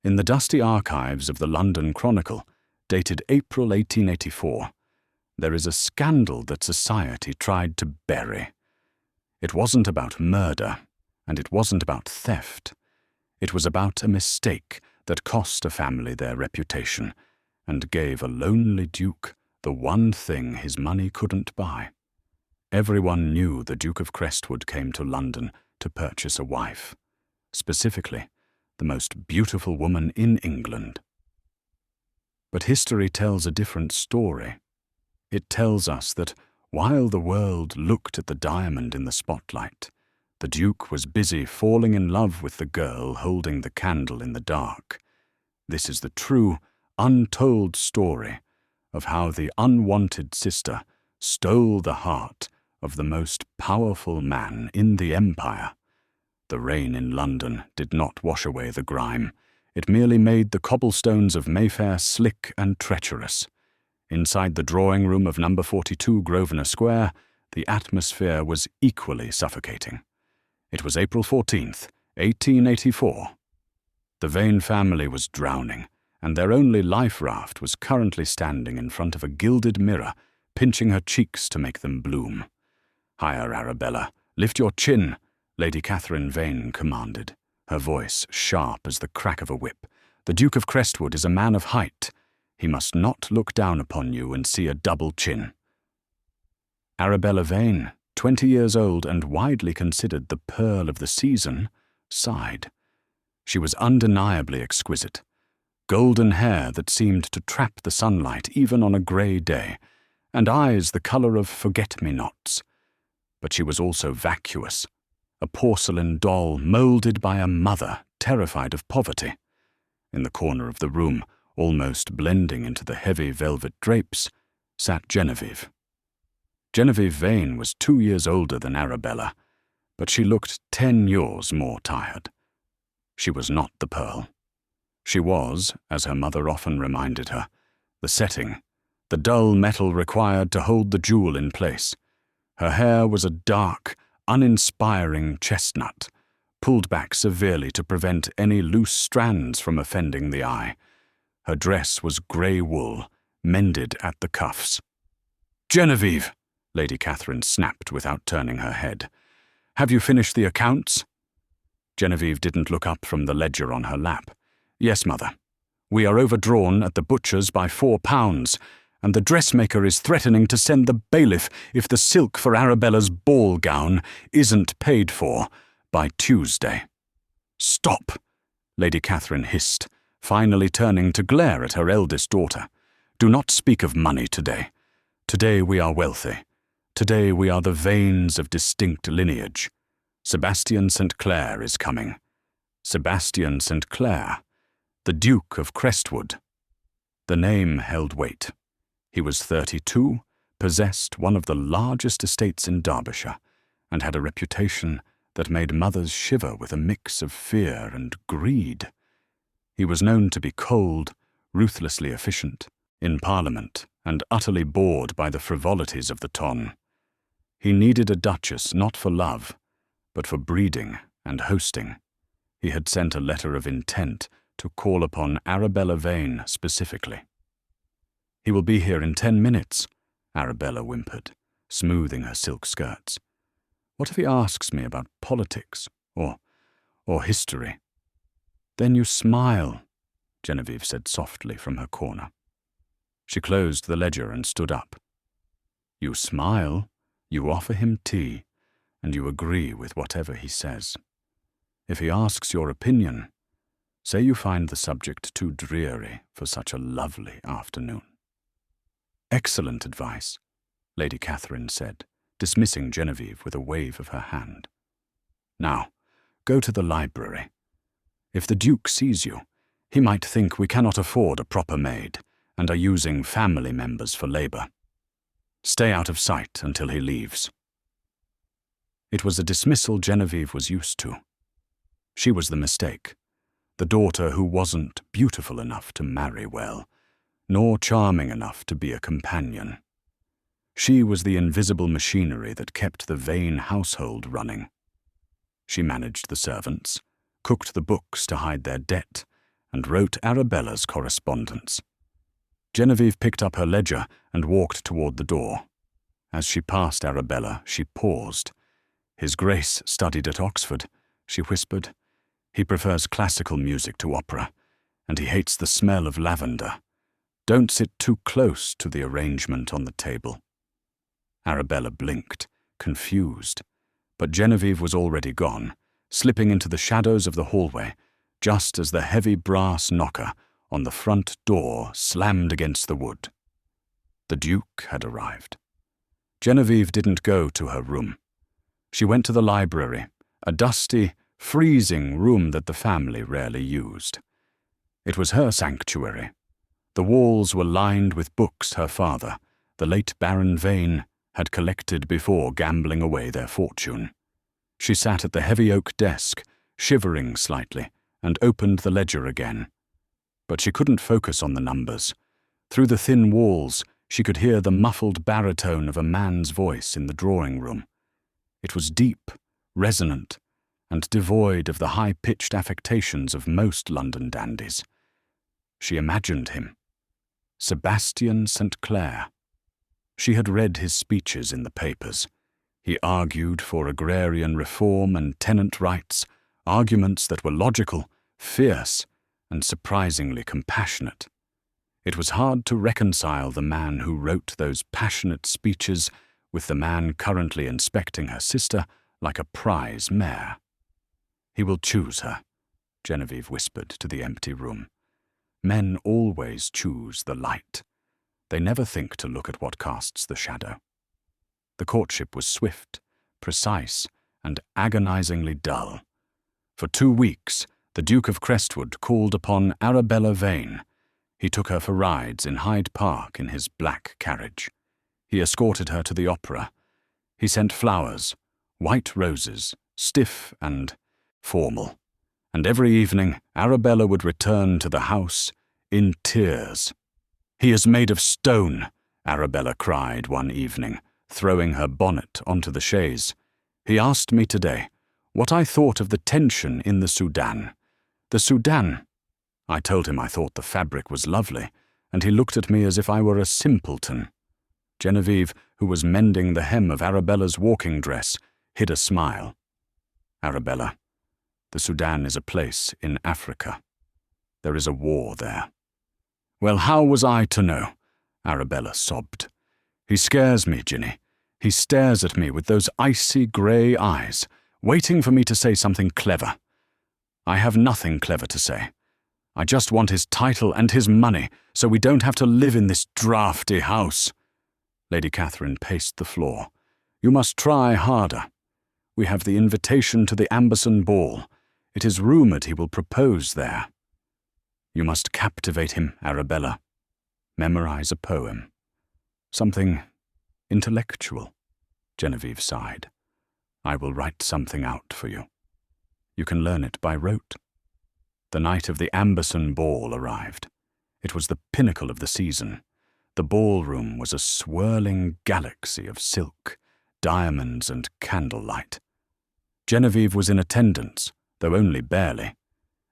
In the dusty archives of the London Chronicle, dated April 1884, there is a scandal that society tried to bury. It wasn't about murder, and it wasn't about theft. It was about a mistake that cost a family their reputation and gave a lonely duke the one thing his money couldn't buy. Everyone knew the Duke of Crestwood came to London to purchase a wife, specifically the most beautiful woman in England. But history tells a different story. It tells us that while the world looked at the diamond in the spotlight, the Duke was busy falling in love with the girl holding the candle in the dark. This is the true, untold story of how the unwanted sister stole the heart of the most powerful man in the empire. The rain in London did not wash away the grime. It merely made the cobblestones of Mayfair slick and treacherous. Inside the drawing room of number 42 Grosvenor Square, the atmosphere was equally suffocating. It was April 14th, 1884. The Vane family was drowning, and their only life raft was currently standing in front of a gilded mirror, pinching her cheeks to make them bloom. "Higher, Arabella. Lift your chin," Lady Catherine Vane commanded, her voice sharp as the crack of a whip. "The Duke of Crestwood is a man of height. He must not look down upon you and see a double chin." Arabella Vane, 20 years old and widely considered the pearl of the season, sighed. She was undeniably exquisite. Golden hair that seemed to trap the sunlight even on a grey day, and eyes the colour of forget-me-nots. But she was also vacuous, a porcelain doll moulded by a mother terrified of poverty. In the corner of the room, almost blending into the heavy velvet drapes, sat Genevieve. Genevieve Vane was 2 years older than Arabella, but she looked 10 years more tired. She was not the pearl. She was, as her mother often reminded her, the setting, the dull metal required to hold the jewel in place. Her hair was a dark, uninspiring chestnut, pulled back severely to prevent any loose strands from offending the eye. Her dress was grey wool, mended at the cuffs. "Genevieve," Lady Catherine snapped without turning her head. "Have you finished the accounts?" Genevieve didn't look up from the ledger on her lap. "Yes, mother. We are overdrawn at the butcher's by £4, and the dressmaker is threatening to send the bailiff if the silk for Arabella's ball gown isn't paid for by Tuesday." "Stop," Lady Catherine hissed, finally turning to glare at her eldest daughter. "Do not speak of money today. Today we are wealthy. Today we are the Vanes of distinct lineage. Sebastian St. Clair is coming. Sebastian St. Clair, the Duke of Crestwood." The name held weight. He was 32, possessed one of the largest estates in Derbyshire, and had a reputation that made mothers shiver with a mix of fear and greed. He was known to be cold, ruthlessly efficient, in Parliament, and utterly bored by the frivolities of the ton. He needed a duchess not for love, but for breeding and hosting. He had sent a letter of intent to call upon Arabella Vane specifically. "He will be here in 10 minutes, Arabella whimpered, smoothing her silk skirts. "What if he asks me about politics or history?" "Then you smile," Genevieve said softly from her corner. She closed the ledger and stood up. "You smile, you offer him tea, and you agree with whatever he says. If he asks your opinion, say you find the subject too dreary for such a lovely afternoon." "Excellent advice," Lady Catherine said, dismissing Genevieve with a wave of her hand. "Now, go to the library. If the Duke sees you, he might think we cannot afford a proper maid and are using family members for labour. Stay out of sight until he leaves." It was a dismissal Genevieve was used to. She was the mistake, the daughter who wasn't beautiful enough to marry well, nor charming enough to be a companion. She was the invisible machinery that kept the Vane household running. She managed the servants, cooked the books to hide their debt, and wrote Arabella's correspondence. Genevieve picked up her ledger and walked toward the door. As she passed Arabella, she paused. "His Grace studied at Oxford," she whispered. "He prefers classical music to opera, and he hates the smell of lavender. Don't sit too close to the arrangement on the table." Arabella blinked, confused, but Genevieve was already gone, slipping into the shadows of the hallway, just as the heavy brass knocker on the front door slammed against the wood. The Duke had arrived. Genevieve didn't go to her room. She went to the library, a dusty, freezing room that the family rarely used. It was her sanctuary. The walls were lined with books her father, the late Baron Vane, had collected before gambling away their fortune. She sat at the heavy oak desk, shivering slightly, and opened the ledger again. But she couldn't focus on the numbers. Through the thin walls, she could hear the muffled baritone of a man's voice in the drawing room. It was deep, resonant, and devoid of the high-pitched affectations of most London dandies. She imagined him. Sebastian St. Clair. She had read his speeches in the papers. He argued for agrarian reform and tenant rights, arguments that were logical, fierce, and surprisingly compassionate. It was hard to reconcile the man who wrote those passionate speeches with the man currently inspecting her sister like a prize mare. "He will choose her," Genevieve whispered to the empty room. "Men always choose the light. They never think to look at what casts the shadow." The courtship was swift, precise, and agonizingly dull. For 2 weeks, the Duke of Crestwood called upon Arabella Vane. He took her for rides in Hyde Park in his black carriage. He escorted her to the opera. He sent flowers, white roses, stiff and formal. And every evening, Arabella would return to the house in tears. "He is made of stone," Arabella cried one evening, throwing her bonnet onto the chaise. "He asked me today what I thought of the tension in the Sudan. The Sudan. I told him I thought the fabric was lovely, and he looked at me as if I were a simpleton." Genevieve, who was mending the hem of Arabella's walking dress, hid a smile. "Arabella, the Sudan is a place in Africa. There is a war there." "Well, how was I to know?" Arabella sobbed. "He scares me, Ginny. He stares at me with those icy grey eyes, waiting for me to say something clever. I have nothing clever to say. I just want his title and his money, so we don't have to live in this draughty house." Lady Catherine paced the floor. "You must try harder. We have the invitation to the Amberson ball. It is rumoured he will propose there. You must captivate him, Arabella. Memorize a poem. Something intellectual." Genevieve sighed. "I will write something out for you. You can learn it by rote." The night of the Amberson ball arrived. It was the pinnacle of the season. The ballroom was a swirling galaxy of silk, diamonds, and candlelight. Genevieve was in attendance, though only barely.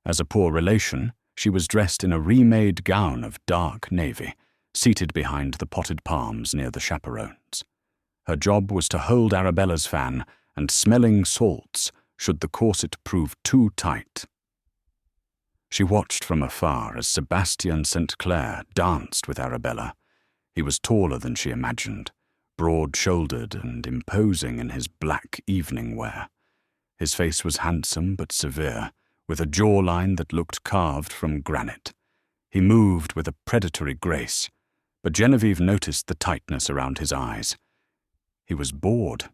As a poor relation, she was dressed in a remade gown of dark navy, seated behind the potted palms near the chaperones. Her job was to hold Arabella's fan and smelling salts should the corset prove too tight. She watched from afar as Sebastian St. Clair danced with Arabella. He was taller than she imagined, broad-shouldered and imposing in his black evening wear. His face was handsome but severe, with a jawline that looked carved from granite. He moved with a predatory grace, but Genevieve noticed the tightness around his eyes. He was bored.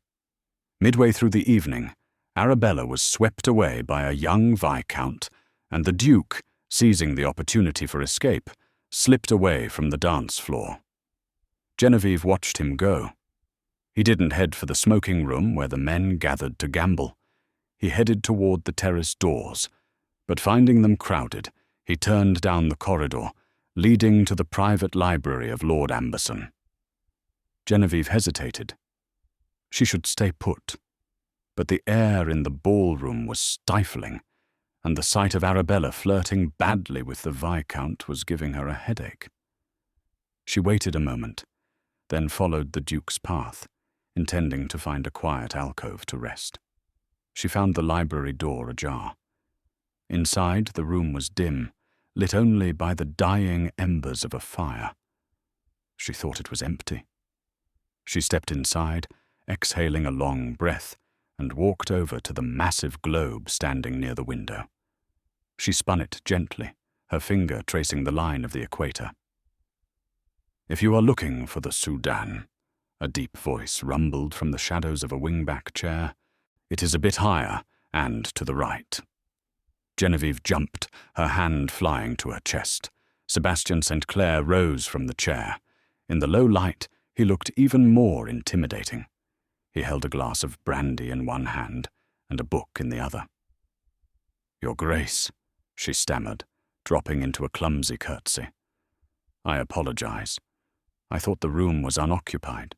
Midway through the evening, Arabella was swept away by a young viscount, and the Duke, seizing the opportunity for escape, slipped away from the dance floor. Genevieve watched him go. He didn't head for the smoking room where the men gathered to gamble. He headed toward the terrace doors, but finding them crowded, he turned down the corridor, leading to the private library of Lord Amberson. Genevieve hesitated. She should stay put, but the air in the ballroom was stifling, and the sight of Arabella flirting badly with the Viscount was giving her a headache. She waited a moment, then followed the Duke's path, intending to find a quiet alcove to rest. She found the library door ajar. Inside, the room was dim, lit only by the dying embers of a fire. She thought it was empty. She stepped inside, exhaling a long breath, and walked over to the massive globe standing near the window. She spun it gently, her finger tracing the line of the equator. "If you are looking for the Sudan," a deep voice rumbled from the shadows of a wingback chair, "it is a bit higher and to the right." Genevieve jumped, her hand flying to her chest. Sebastian St. Clair rose from the chair. In the low light, he looked even more intimidating. He held a glass of brandy in one hand and a book in the other. "Your Grace," she stammered, dropping into a clumsy curtsy. "I apologize. I thought the room was unoccupied."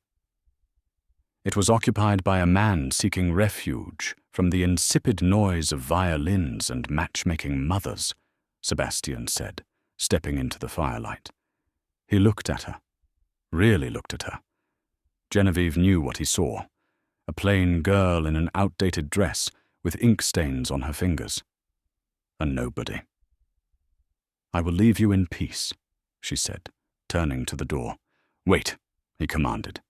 It was occupied by a man seeking refuge from the insipid noise of violins and matchmaking mothers, Sebastian said, stepping into the firelight. He looked at her, really looked at her. Genevieve knew what he saw, a plain girl in an outdated dress with ink stains on her fingers. A nobody. "I will leave you in peace," she said, turning to the door. "Wait," he commanded.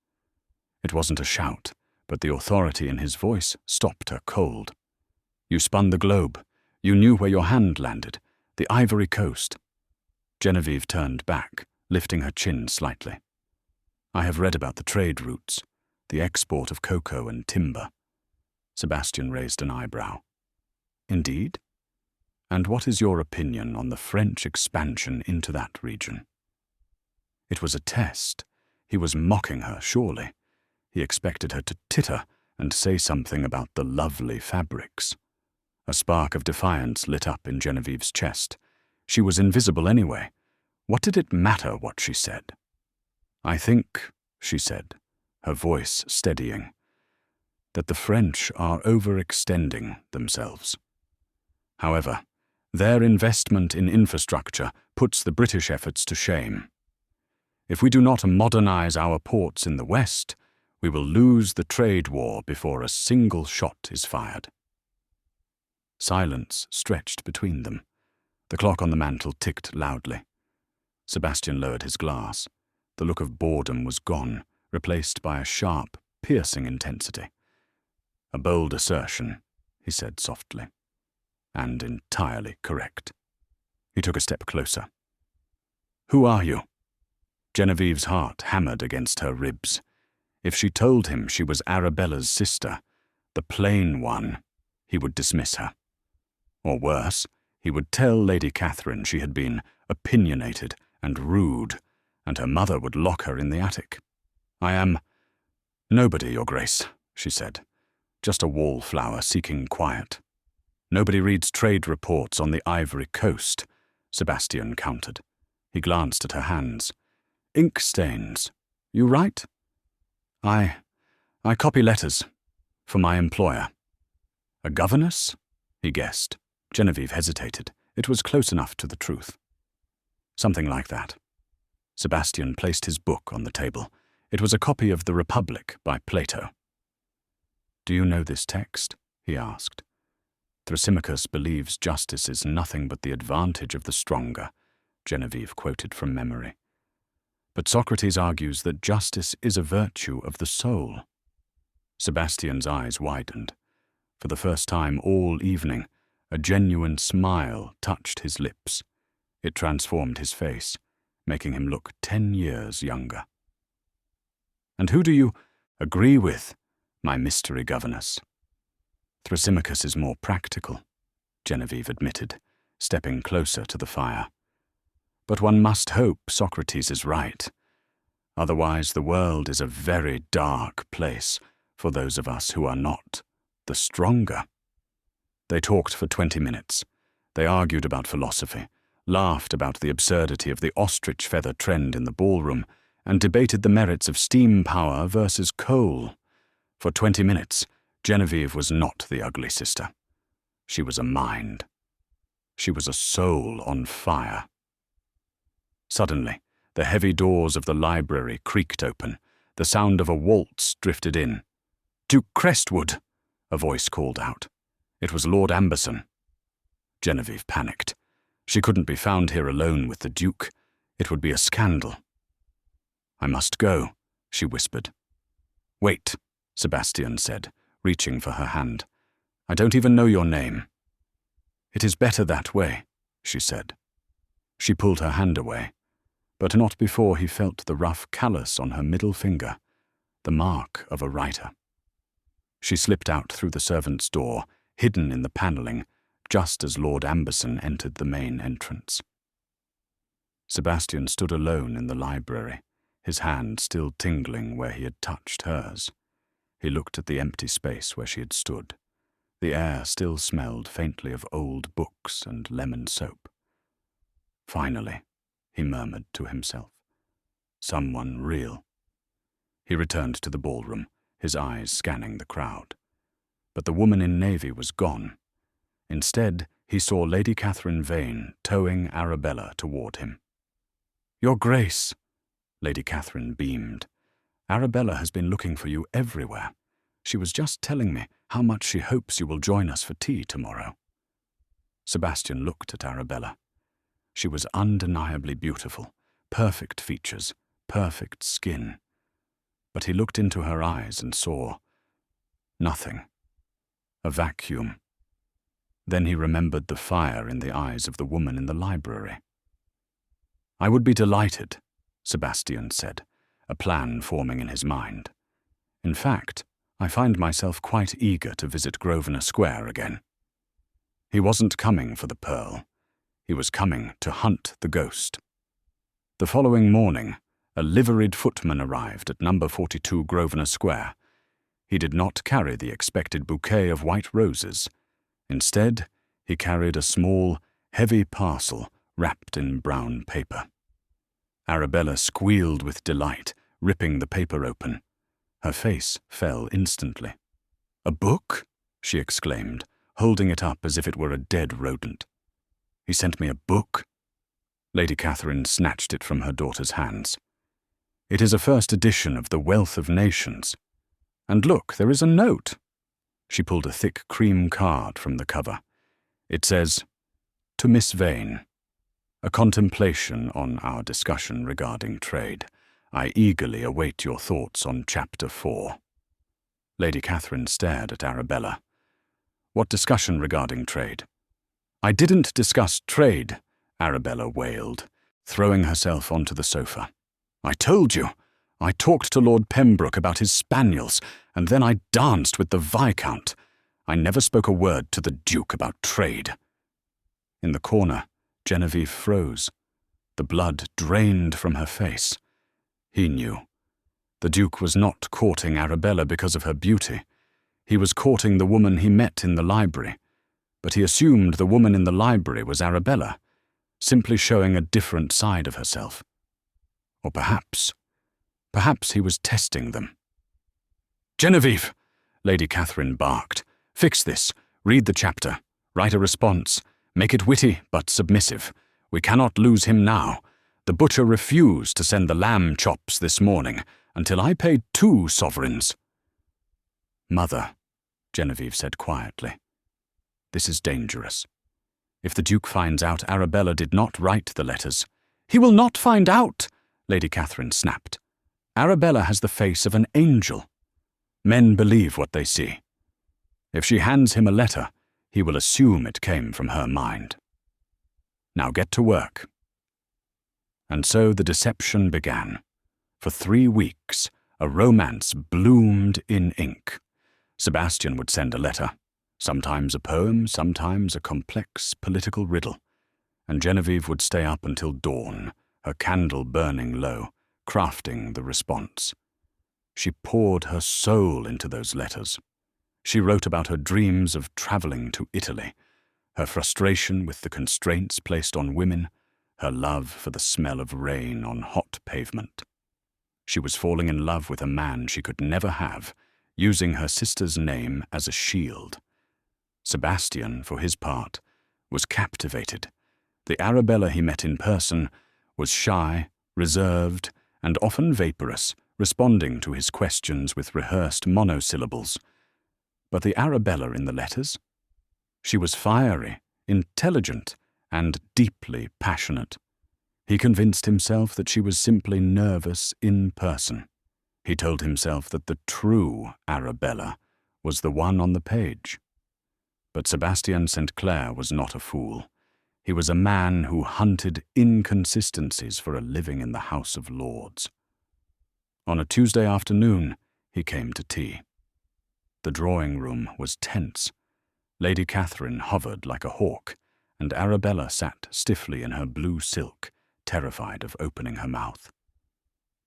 It wasn't a shout, but the authority in his voice stopped her cold. "You spun the globe. You knew where your hand landed, the Ivory Coast." Genevieve turned back, lifting her chin slightly. "I have read about the trade routes, the export of cocoa and timber." Sebastian raised an eyebrow. "Indeed? And what is your opinion on the French expansion into that region?" It was a test. He was mocking her, surely. He expected her to titter and say something about the lovely fabrics. A spark of defiance lit up in Genevieve's chest. She was invisible anyway. What did it matter what she said? "I think," she said, her voice steadying, "that the French are overextending themselves. However, their investment in infrastructure puts the British efforts to shame. If we do not modernize our ports in the West, we will lose the trade war before a single shot is fired." Silence stretched between them. The clock on the mantel ticked loudly. Sebastian lowered his glass. The look of boredom was gone, replaced by a sharp, piercing intensity. "A bold assertion," he said softly, "and entirely correct." He took a step closer. "Who are you?" Genevieve's heart hammered against her ribs. If she told him she was Arabella's sister, the plain one, he would dismiss her. Or worse, he would tell Lady Catherine she had been opinionated and rude, and her mother would lock her in the attic. "I am nobody, Your Grace," she said. "Just a wallflower seeking quiet." "Nobody reads trade reports on the Ivory Coast," Sebastian countered. He glanced at her hands. "Ink stains. You write?" I copy letters. For my employer." "A governess?" he guessed. Genevieve hesitated. It was close enough to the truth. "Something like that." Sebastian placed his book on the table. It was a copy of The Republic by Plato. "Do you know this text?" he asked. "Thrasymachus believes justice is nothing but the advantage of the stronger," Genevieve quoted from memory. "But Socrates argues that justice is a virtue of the soul." Sebastian's eyes widened. For the first time all evening, a genuine smile touched his lips. It transformed his face, making him look 10 years younger. "And who do you agree with, my mystery governess?" "Thrasymachus is more practical," Genevieve admitted, stepping closer to the fire. "But one must hope Socrates is right. Otherwise the world is a very dark place for those of us who are not the stronger." They talked for 20 minutes. They argued about philosophy, laughed about the absurdity of the ostrich feather trend in the ballroom, and debated the merits of steam power versus coal. For 20 minutes, Genevieve was not the ugly sister. She was a mind. She was a soul on fire. Suddenly, the heavy doors of the library creaked open. The sound of a waltz drifted in. "Duke Crestwood!" a voice called out. It was Lord Amberson. Genevieve panicked. She couldn't be found here alone with the Duke. It would be a scandal. "I must go," she whispered. "Wait," Sebastian said, reaching for her hand. "I don't even know your name." "It is better that way," she said. She pulled her hand away, but not before he felt the rough callus on her middle finger, the mark of a writer. She slipped out through the servants' door, hidden in the panelling, just as Lord Amberson entered the main entrance. Sebastian stood alone in the library, his hand still tingling where he had touched hers. He looked at the empty space where she had stood. The air still smelled faintly of old books and lemon soap. "Finally," he murmured to himself. "Someone real." He returned to the ballroom, his eyes scanning the crowd. But the woman in navy was gone. Instead, he saw Lady Catherine Vane towing Arabella toward him. "Your Grace," Lady Catherine beamed. "Arabella has been looking for you everywhere. She was just telling me how much she hopes you will join us for tea tomorrow." Sebastian looked at Arabella. She was undeniably beautiful, perfect features, perfect skin. But he looked into her eyes and saw nothing. A vacuum. Then he remembered the fire in the eyes of the woman in the library. "I would be delighted," Sebastian said, a plan forming in his mind. "In fact, I find myself quite eager to visit Grosvenor Square again." He wasn't coming for the pearl. He was coming to hunt the ghost. The following morning, a liveried footman arrived at number 42 Grosvenor Square. He did not carry the expected bouquet of white roses. Instead, he carried a small, heavy parcel wrapped in brown paper. Arabella squealed with delight, ripping the paper open. Her face fell instantly. "A book?" she exclaimed, holding it up as if it were a dead rodent. "He sent me a book?" Lady Catherine snatched it from her daughter's hands. "It is a first edition of The Wealth of Nations. And look, there is a note." She pulled a thick cream card from the cover. It says, "To Miss Vane. A contemplation on our discussion regarding trade. I eagerly await your thoughts on Chapter 4. Lady Catherine stared at Arabella. "What discussion regarding trade?" "I didn't discuss trade," Arabella wailed, throwing herself onto the sofa. "I told you. I talked to Lord Pembroke about his spaniels, and then I danced with the Viscount. I never spoke a word to the Duke about trade." In the corner, Genevieve froze. The blood drained from her face. He knew. The Duke was not courting Arabella because of her beauty. He was courting the woman he met in the library. But he assumed the woman in the library was Arabella, simply showing a different side of herself. Or perhaps he was testing them. "Genevieve!" Lady Catherine barked. "Fix this. Read the chapter. Write a response. Make it witty but submissive. We cannot lose him now. The butcher refused to send the lamb chops this morning until I paid 2 sovereigns. "Mother," Genevieve said quietly, "this is dangerous. If the Duke finds out Arabella did not write the letters—" "He will not find out," Lady Catherine snapped. "Arabella has the face of an angel. Men believe what they see. If she hands him a letter, he will assume it came from her mind. Now get to work." And so the deception began. For 3 weeks, a romance bloomed in ink. Sebastian would send a letter, sometimes a poem, sometimes a complex political riddle, and Genevieve would stay up until dawn, her candle burning low, crafting the response. She poured her soul into those letters. She wrote about her dreams of traveling to Italy, her frustration with the constraints placed on women, her love for the smell of rain on hot pavement. She was falling in love with a man she could never have, using her sister's name as a shield. Sebastian, for his part, was captivated. The Arabella he met in person was shy, reserved, and often vaporous, responding to his questions with rehearsed monosyllables. But the Arabella in the letters? She was fiery, intelligent, and deeply passionate. He convinced himself that she was simply nervous in person. He told himself that the true Arabella was the one on the page. But Sebastian St. Clair was not a fool. He was a man who hunted inconsistencies for a living in the House of Lords. On a Tuesday afternoon, he came to tea. The drawing-room was tense. Lady Catherine hovered like a hawk, and Arabella sat stiffly in her blue silk, terrified of opening her mouth.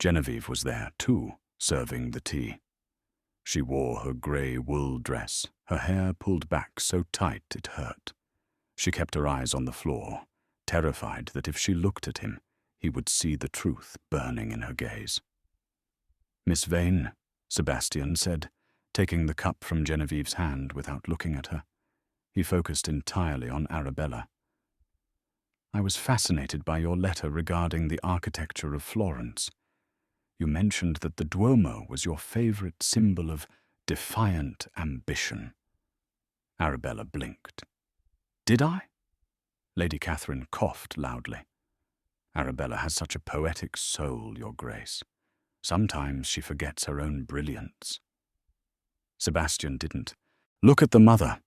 Genevieve was there, too, serving the tea. She wore her grey wool dress, her hair pulled back so tight it hurt. She kept her eyes on the floor, terrified that if she looked at him, he would see the truth burning in her gaze. "Miss Vane," Sebastian said, taking the cup from Genevieve's hand without looking at her. He focused entirely on Arabella. "I was fascinated by your letter regarding the architecture of Florence. You mentioned that the Duomo was your favorite symbol of defiant ambition." Arabella blinked. "Did I?" Lady Catherine coughed loudly. "Arabella has such a poetic soul, Your Grace. Sometimes she forgets her own brilliance." Sebastian didn't. "Look at the mother."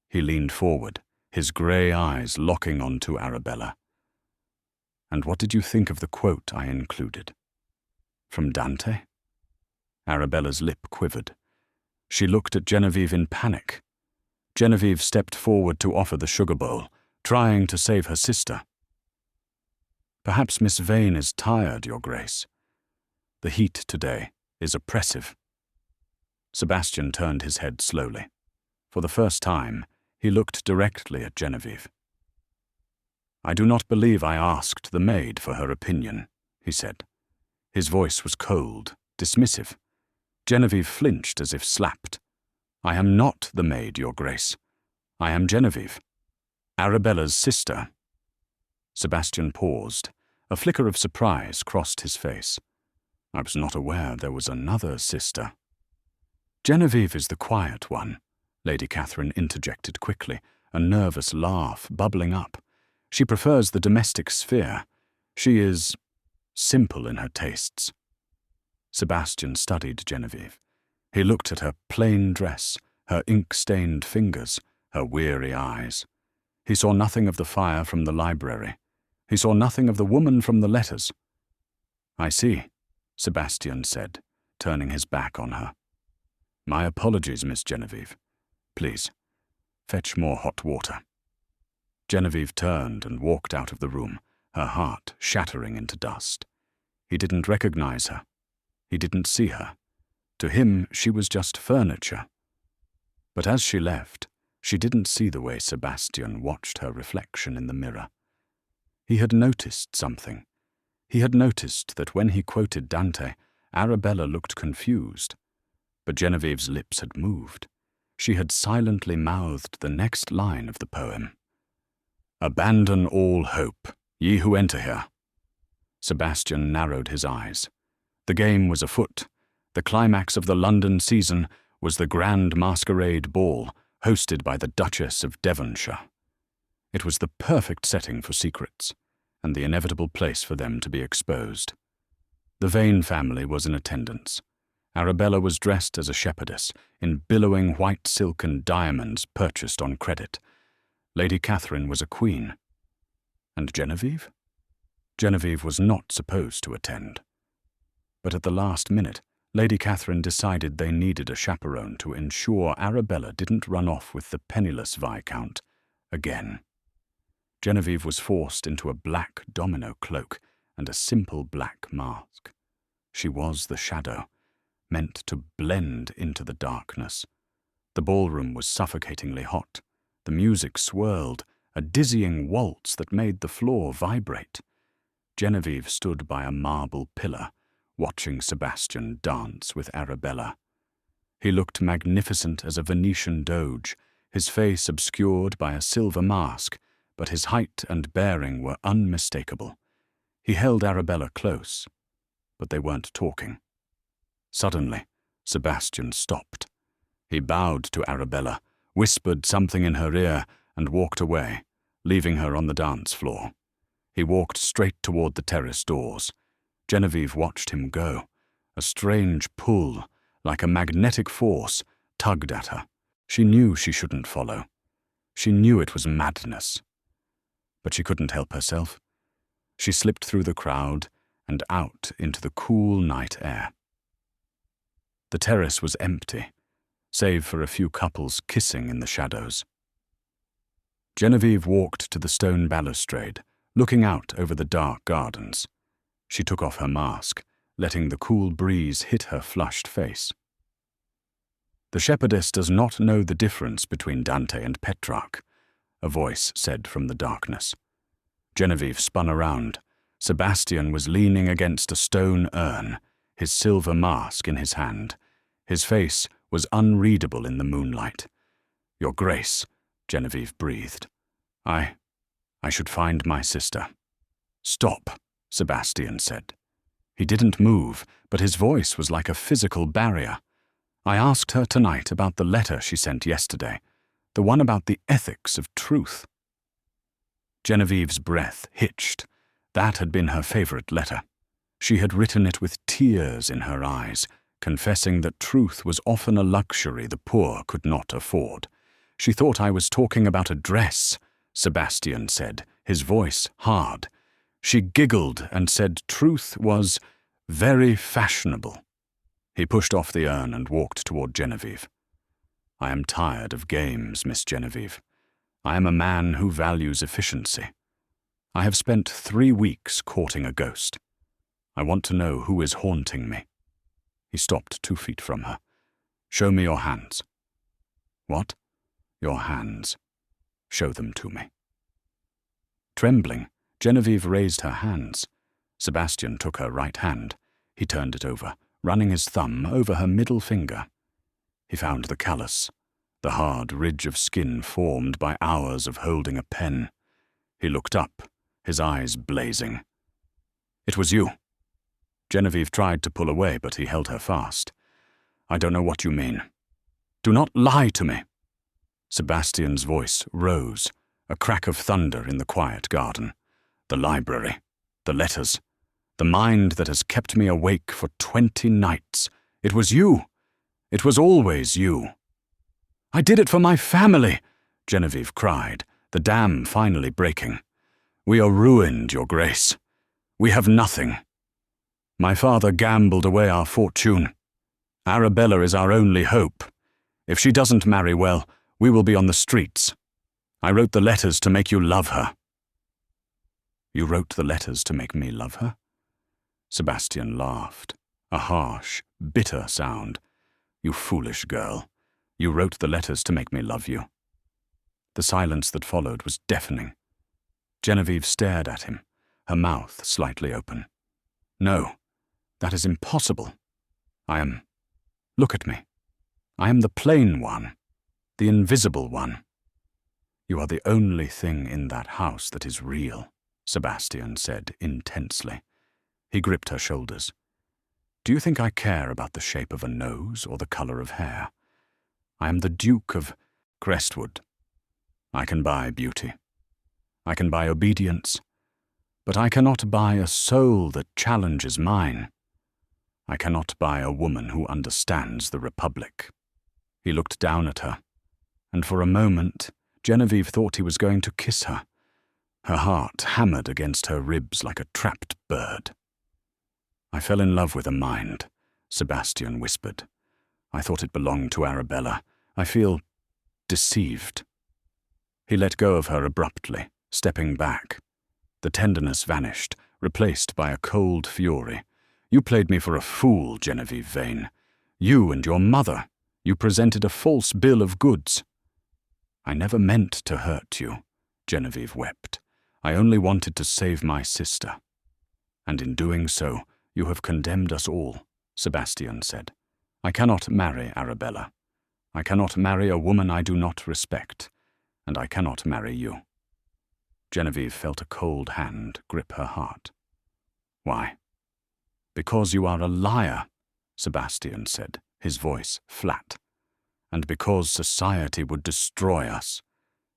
He leaned forward, his grey eyes locking onto Arabella. "And what did you think of the quote I included? From Dante?" Arabella's lip quivered. She looked at Genevieve in panic. Genevieve stepped forward to offer the sugar bowl, trying to save her sister. "Perhaps Miss Vane is tired, Your Grace. The heat today is oppressive." Sebastian turned his head slowly. For the first time, he looked directly at Genevieve. "I do not believe I asked the maid for her opinion," he said. His voice was cold, dismissive. Genevieve flinched as if slapped. "I am not the maid, Your Grace. I am Genevieve, Arabella's sister." Sebastian paused. A flicker of surprise crossed his face. "I was not aware there was another sister." "Genevieve is the quiet one," Lady Catherine interjected quickly, a nervous laugh bubbling up. "She prefers the domestic sphere. She is simple in her tastes." Sebastian studied Genevieve. He looked at her plain dress, her ink-stained fingers, her weary eyes. He saw nothing of the fire from the library. He saw nothing of the woman from the letters. "I see," Sebastian said, turning his back on her. "My apologies, Miss Genevieve. Please, fetch more hot water." Genevieve turned and walked out of the room, her heart shattering into dust. He didn't recognize her. He didn't see her. To him, she was just furniture. But as she left, she didn't see the way Sebastian watched her reflection in the mirror. He had noticed something. He had noticed that when he quoted Dante, Arabella looked confused. But Genevieve's lips had moved. She had silently mouthed the next line of the poem. "Abandon all hope, ye who enter here." Sebastian narrowed his eyes. The game was afoot. The climax of the London season was the grand masquerade ball hosted by the Duchess of Devonshire. It was the perfect setting for secrets, and the inevitable place for them to be exposed. The Vane family was in attendance. Arabella was dressed as a shepherdess, in billowing white silk and diamonds purchased on credit. Lady Catherine was a queen. And Genevieve? Genevieve was not supposed to attend. But at the last minute, Lady Catherine decided they needed a chaperone to ensure Arabella didn't run off with the penniless Viscount again. Genevieve was forced into a black domino cloak and a simple black mask. She was the shadow, meant to blend into the darkness. The ballroom was suffocatingly hot. The music swirled, a dizzying waltz that made the floor vibrate. Genevieve stood by a marble pillar, watching Sebastian dance with Arabella. He looked magnificent as a Venetian doge, his face obscured by a silver mask, but his height and bearing were unmistakable. He held Arabella close, but they weren't talking. Suddenly, Sebastian stopped. He bowed to Arabella, whispered something in her ear, and walked away, leaving her on the dance floor. He walked straight toward the terrace doors. Genevieve watched him go. A strange pull, like a magnetic force, tugged at her. She knew she shouldn't follow. She knew it was madness. But she couldn't help herself. She slipped through the crowd and out into the cool night air. The terrace was empty, save for a few couples kissing in the shadows. Genevieve walked to the stone balustrade, looking out over the dark gardens. She took off her mask, letting the cool breeze hit her flushed face. "The shepherdess does not know the difference between Dante and Petrarch," a voice said from the darkness. Genevieve spun around. Sebastian was leaning against a stone urn, his silver mask in his hand. His face was unreadable in the moonlight. "Your Grace," Genevieve breathed. I should find my sister." "Stop," Sebastian said. He didn't move, but his voice was like a physical barrier. "I asked her tonight about the letter she sent yesterday, the one about the ethics of truth." Genevieve's breath hitched. That had been her favorite letter. She had written it with tears in her eyes, confessing that truth was often a luxury the poor could not afford. "She thought I was talking about a dress," Sebastian said, his voice hard. "She giggled and said truth was very fashionable." He pushed off the urn and walked toward Genevieve. "I am tired of games, Miss Genevieve. I am a man who values efficiency. I have spent 3 weeks courting a ghost. I want to know who is haunting me." He stopped 2 feet from her. "Show me your hands." "What?" "Your hands. Show them to me." Trembling, Genevieve raised her hands. Sebastian took her right hand. He turned it over, running his thumb over her middle finger. He found the callus, the hard ridge of skin formed by hours of holding a pen. He looked up, his eyes blazing. "It was you." Genevieve tried to pull away, but he held her fast. "I don't know what you mean. Do not lie to me." Sebastian's voice rose, a crack of thunder in the quiet garden. "The library, the letters, the mind that has kept me awake for 20 nights. It was you. It was always you." "I did it for my family," Genevieve cried, the dam finally breaking. "We are ruined, Your Grace. We have nothing. My father gambled away our fortune. Arabella is our only hope. If she doesn't marry well, we will be on the streets. I wrote the letters to make you love her." "You wrote the letters to make me love her?" Sebastian laughed, a harsh, bitter sound. "You foolish girl. You wrote the letters to make me love you." The silence that followed was deafening. Genevieve stared at him, her mouth slightly open. "No, that is impossible. Look at me. I am the plain one, the invisible one." "You are the only thing in that house that is real," Sebastian said intensely. He gripped her shoulders. "Do you think I care about the shape of a nose or the color of hair? I am the Duke of Crestwood. I can buy beauty. I can buy obedience, but I cannot buy a soul that challenges mine. I cannot buy a woman who understands the Republic." He looked down at her, and for a moment Genevieve thought he was going to kiss her. Her heart hammered against her ribs like a trapped bird. "I fell in love with a mind," Sebastian whispered. "I thought it belonged to Arabella. I feel deceived." He let go of her abruptly, stepping back. The tenderness vanished, replaced by a cold fury. "You played me for a fool, Genevieve Vane. You and your mother. You presented a false bill of goods." "I never meant to hurt you," Genevieve wept. "I only wanted to save my sister." "And in doing so, you have condemned us all," Sebastian said. "I cannot marry Arabella. I cannot marry a woman I do not respect, and I cannot marry you." Genevieve felt a cold hand grip her heart. "Why?" "Because you are a liar," Sebastian said, his voice flat. "And because society would destroy us.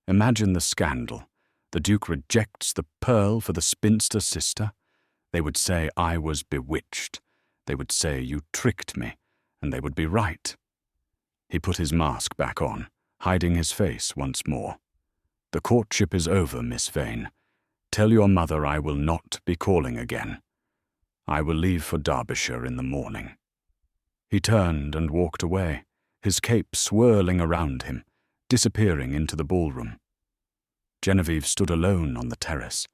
Imagine the scandal. The Duke rejects the pearl for the spinster sister. They would say I was bewitched. They would say you tricked me, and they would be right." He put his mask back on, hiding his face once more. "The courtship is over, Miss Vane. Tell your mother I will not be calling again. I will leave for Derbyshire in the morning." He turned and walked away, his cape swirling around him, disappearing into the ballroom. Genevieve stood alone on the terrace,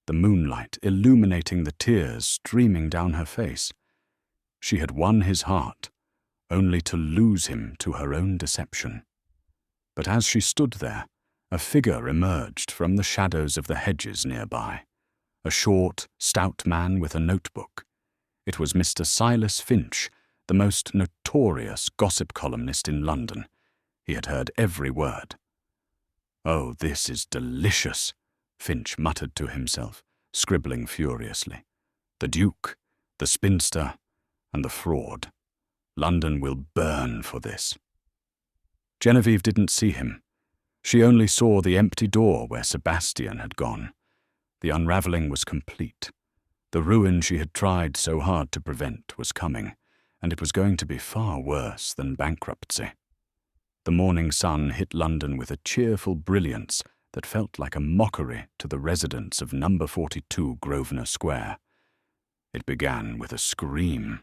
the moonlight illuminating the tears streaming down her face. She had won his heart, only to lose him to her own deception. But as she stood there, a figure emerged from the shadows of the hedges nearby, a short, stout man with a notebook. It was Mr. Silas Finch, the most notorious gossip columnist in London. He had heard every word. "Oh, this is delicious," Finch muttered to himself, scribbling furiously. "The Duke, the spinster, and the fraud. London will burn for this." Genevieve didn't see him. She only saw the empty door where Sebastian had gone. The unravelling was complete. The ruin she had tried so hard to prevent was coming, and it was going to be far worse than bankruptcy. The morning sun hit London with a cheerful brilliance that felt like a mockery to the residents of number 42 Grosvenor Square. It began with a scream.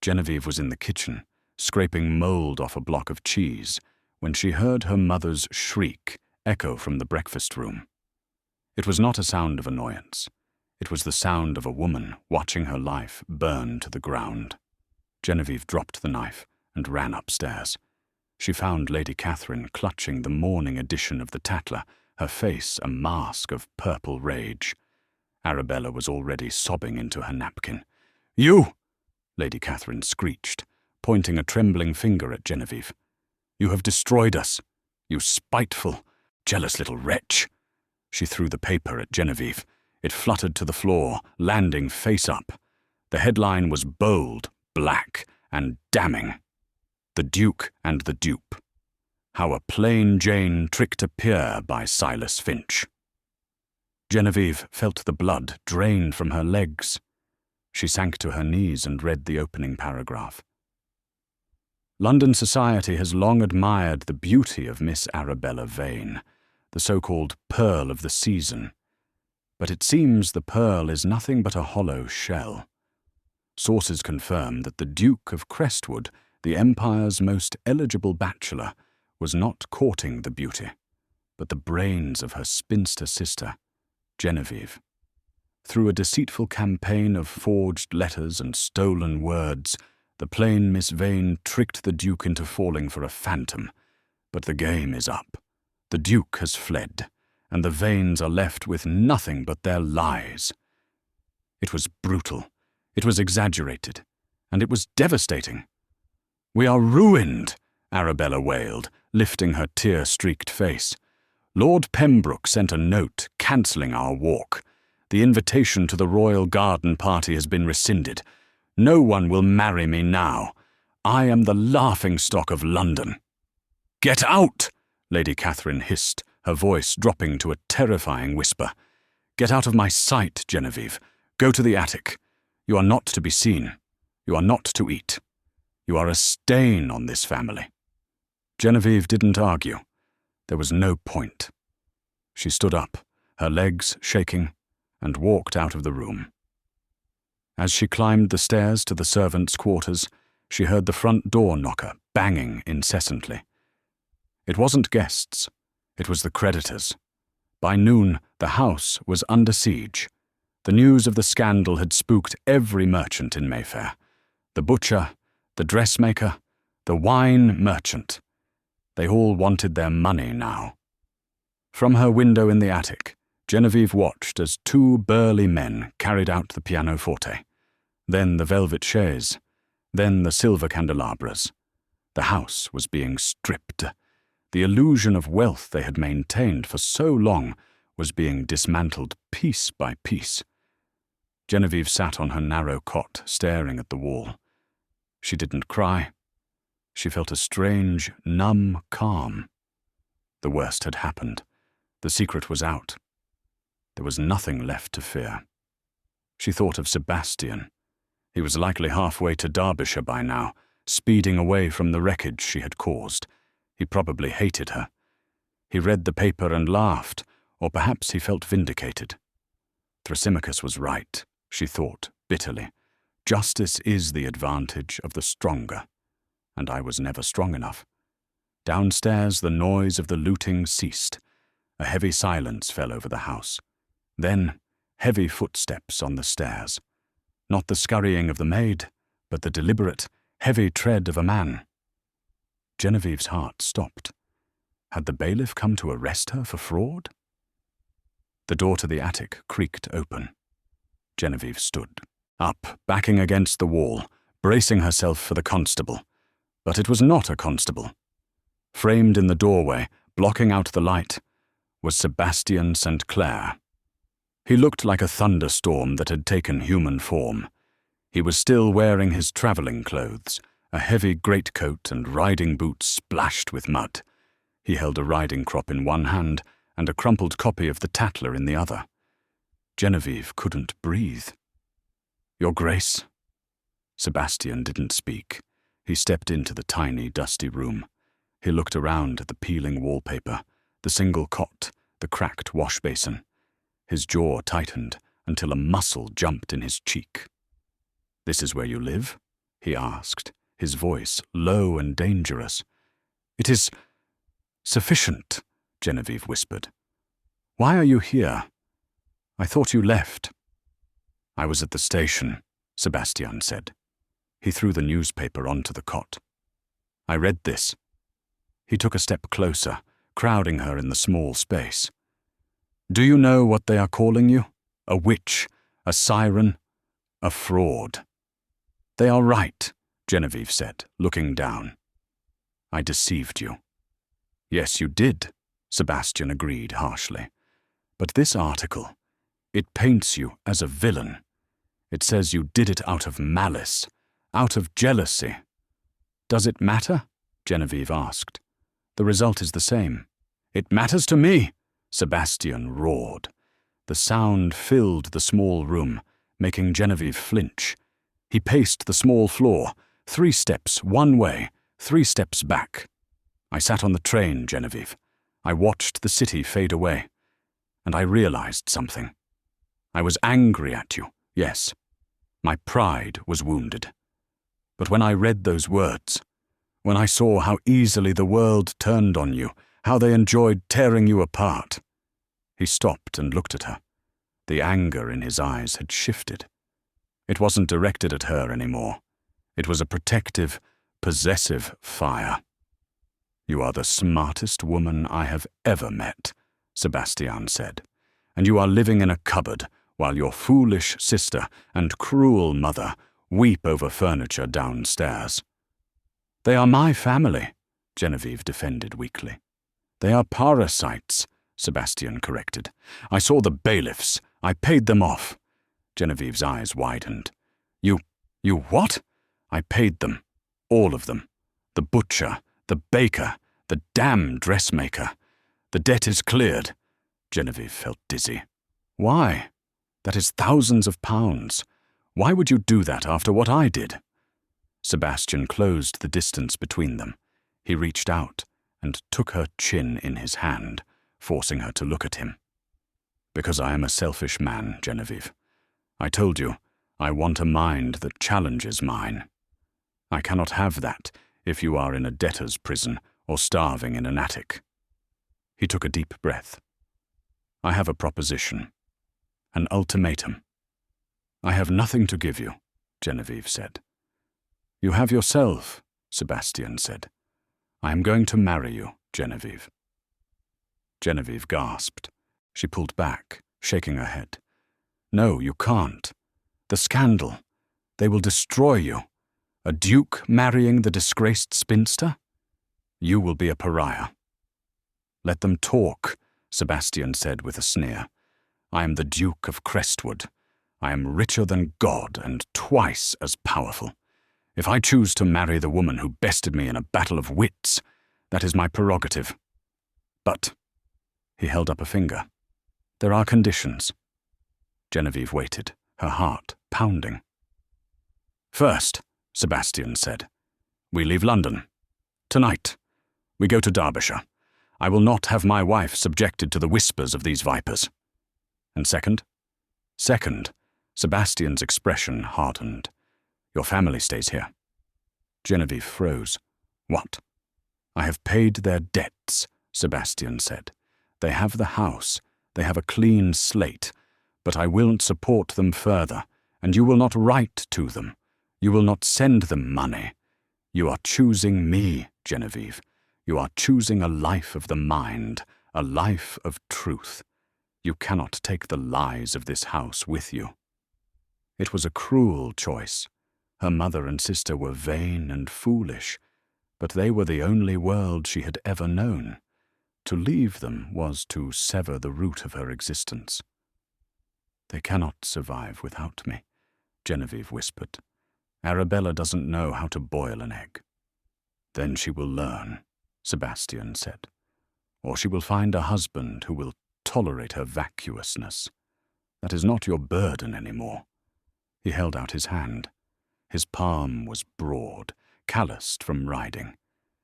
Genevieve was in the kitchen, scraping mould off a block of cheese, when she heard her mother's shriek echo from the breakfast room. It was not a sound of annoyance. It was the sound of a woman watching her life burn to the ground. Genevieve dropped the knife and ran upstairs. She found Lady Catherine clutching the morning edition of the Tatler, her face a mask of purple rage. Arabella was already sobbing into her napkin. "You!" Lady Catherine screeched, pointing a trembling finger at Genevieve. "You have destroyed us, you spiteful, jealous little wretch." She threw the paper at Genevieve. It fluttered to the floor, landing face up. The headline was bold, black, and damning. "The Duke and the Dupe. How a Plain Jane Tricked a Peer by Silas Finch." Genevieve felt the blood drain from her legs. She sank to her knees and read the opening paragraph. London society has long admired the beauty of Miss Arabella Vane, the so-called pearl of the season. But it seems the pearl is nothing but a hollow shell. Sources confirm that the Duke of Crestwood, the Empire's most eligible bachelor, was not courting the beauty, but the brains of her spinster sister, Genevieve. Through a deceitful campaign of forged letters and stolen words, the plain Miss Vane tricked the Duke into falling for a phantom. But the game is up. The Duke has fled, and the Vanes are left with nothing but their lies. It was brutal, it was exaggerated, and it was devastating. "We are ruined," Arabella wailed, lifting her tear-streaked face. "Lord Pembroke sent a note cancelling our walk. The invitation to the Royal Garden Party has been rescinded. No one will marry me now. I am the laughingstock of London." "Get out!" Lady Catherine hissed, her voice dropping to a terrifying whisper. "Get out of my sight, Genevieve. Go to the attic. You are not to be seen. You are not to eat. You are a stain on this family." Genevieve didn't argue. There was no point. She stood up, her legs shaking, and walked out of the room. As she climbed the stairs to the servants' quarters, she heard the front door knocker banging incessantly. It wasn't guests. It was the creditors. By noon, the house was under siege. The news of the scandal had spooked every merchant in Mayfair. The butcher, the dressmaker, the wine merchant. They all wanted their money now. From her window in the attic, Genevieve watched as two burly men carried out the pianoforte, then the velvet chaise, then the silver candelabras. The house was being stripped. The illusion of wealth they had maintained for so long was being dismantled piece by piece. Genevieve sat on her narrow cot, staring at the wall. She didn't cry. She felt a strange, numb calm. The worst had happened. The secret was out. There was nothing left to fear. She thought of Sebastian. He was likely halfway to Derbyshire by now, speeding away from the wreckage she had caused. He probably hated her. He read the paper and laughed, or perhaps he felt vindicated. Thrasymachus was right, she thought bitterly. Justice is the advantage of the stronger, and I was never strong enough. Downstairs the noise of the looting ceased. A heavy silence fell over the house. Then heavy footsteps on the stairs. Not the scurrying of the maid, but the deliberate, heavy tread of a man. Genevieve's heart stopped. Had the bailiff come to arrest her for fraud? The door to the attic creaked open. Genevieve stood, up, backing against the wall, bracing herself for the constable. But it was not a constable. Framed in the doorway, blocking out the light, was Sebastian St. Clair. He looked like a thunderstorm that had taken human form. He was still wearing his travelling clothes, a heavy greatcoat and riding boots splashed with mud. He held a riding crop in one hand and a crumpled copy of the Tatler in the other. Genevieve couldn't breathe. "Your Grace?" Sebastian didn't speak. He stepped into the tiny, dusty room. He looked around at the peeling wallpaper, the single cot, the cracked wash basin. His jaw tightened until a muscle jumped in his cheek. "This is where you live?" he asked, his voice low and dangerous. "It is sufficient," Genevieve whispered. "Why are you here? I thought you left." "I was at the station," Sebastian said. He threw the newspaper onto the cot. "I read this." He took a step closer, crowding her in the small space. "Do you know what they are calling you? A witch, a siren, a fraud." "They are right," Genevieve said, looking down. "I deceived you." "Yes, you did," Sebastian agreed harshly. "But this article, it paints you as a villain. It says you did it out of malice, out of jealousy." "Does it matter?" Genevieve asked. "The result is the same." "It matters to me," Sebastian roared. The sound filled the small room, making Genevieve flinch. He paced the small floor, 3 steps one way, 3 steps back. "I sat on the train, Genevieve. I watched the city fade away. And I realized something. I was angry at you, yes. My pride was wounded. But when I read those words, when I saw how easily the world turned on you, how they enjoyed tearing you apart." He stopped and looked at her. The anger in his eyes had shifted. It wasn't directed at her anymore. It was a protective, possessive fire. "You are the smartest woman I have ever met," Sebastian said, "and you are living in a cupboard while your foolish sister and cruel mother weep over furniture downstairs." "They are my family," Genevieve defended weakly. "They are parasites," Sebastian corrected. "I saw the bailiffs. I paid them off." Genevieve's eyes widened. You what?" "I paid them. All of them. The butcher, the baker, the damn dressmaker. The debt is cleared." Genevieve felt dizzy. "Why? That is thousands of pounds. Why would you do that after what I did?" Sebastian closed the distance between them. He reached out and took her chin in his hand, forcing her to look at him. "Because I am a selfish man, Genevieve. I told you, I want a mind that challenges mine. I cannot have that if you are in a debtor's prison or starving in an attic." He took a deep breath. "I have a proposition. An ultimatum." "I have nothing to give you," Genevieve said. "You have yourself," Sebastian said. "I am going to marry you, Genevieve." Genevieve gasped. She pulled back, shaking her head. "No, you can't. The scandal. They will destroy you. A duke marrying the disgraced spinster? You will be a pariah." "Let them talk," Sebastian said with a sneer. "I am the Duke of Crestwood. I am richer than God and twice as powerful. If I choose to marry the woman who bested me in a battle of wits, that is my prerogative. But," he held up a finger, "there are conditions." Genevieve waited, her heart pounding. "First," Sebastian said, "we leave London. Tonight, we go to Derbyshire. I will not have my wife subjected to the whispers of these vipers. And second?" "Second," Sebastian's expression hardened, "your family stays here." Genevieve froze. "What?" "I have paid their debts," Sebastian said. "They have the house, they have a clean slate, but I won't support them further, and you will not write to them. You will not send them money. You are choosing me, Genevieve. You are choosing a life of the mind, a life of truth. You cannot take the lies of this house with you." It was a cruel choice. Her mother and sister were vain and foolish, but they were the only world she had ever known. To leave them was to sever the root of her existence. "They cannot survive without me," Genevieve whispered. "Arabella doesn't know how to boil an egg." "Then she will learn," Sebastian said. "Or she will find a husband who will tolerate her vacuousness. That is not your burden anymore." He held out his hand. His palm was broad, calloused from riding.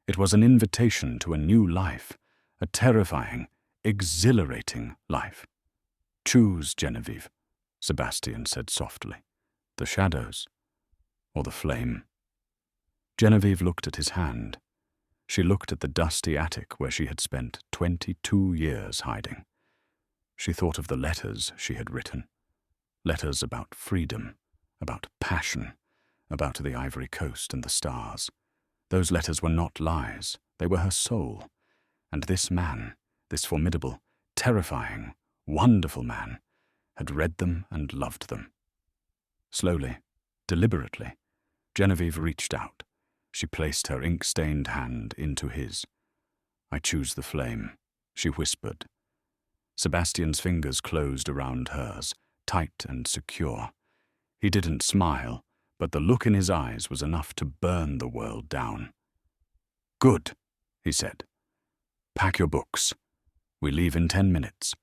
It was an invitation to a new life, a terrifying, exhilarating life. "Choose, Genevieve," Sebastian said softly. "The shadows or the flame." Genevieve looked at his hand. She looked at the dusty attic where she had spent 22 years hiding. She thought of the letters she had written. Letters about freedom, about passion, about the Ivory Coast and the stars. Those letters were not lies, they were her soul. And this man, this formidable, terrifying, wonderful man, had read them and loved them. Slowly, deliberately, Genevieve reached out. She placed her ink-stained hand into his. "I choose the flame," she whispered. Sebastian's fingers closed around hers, tight and secure. He didn't smile, but the look in his eyes was enough to burn the world down. "Good," he said. "Pack your books. We leave in 10 minutes."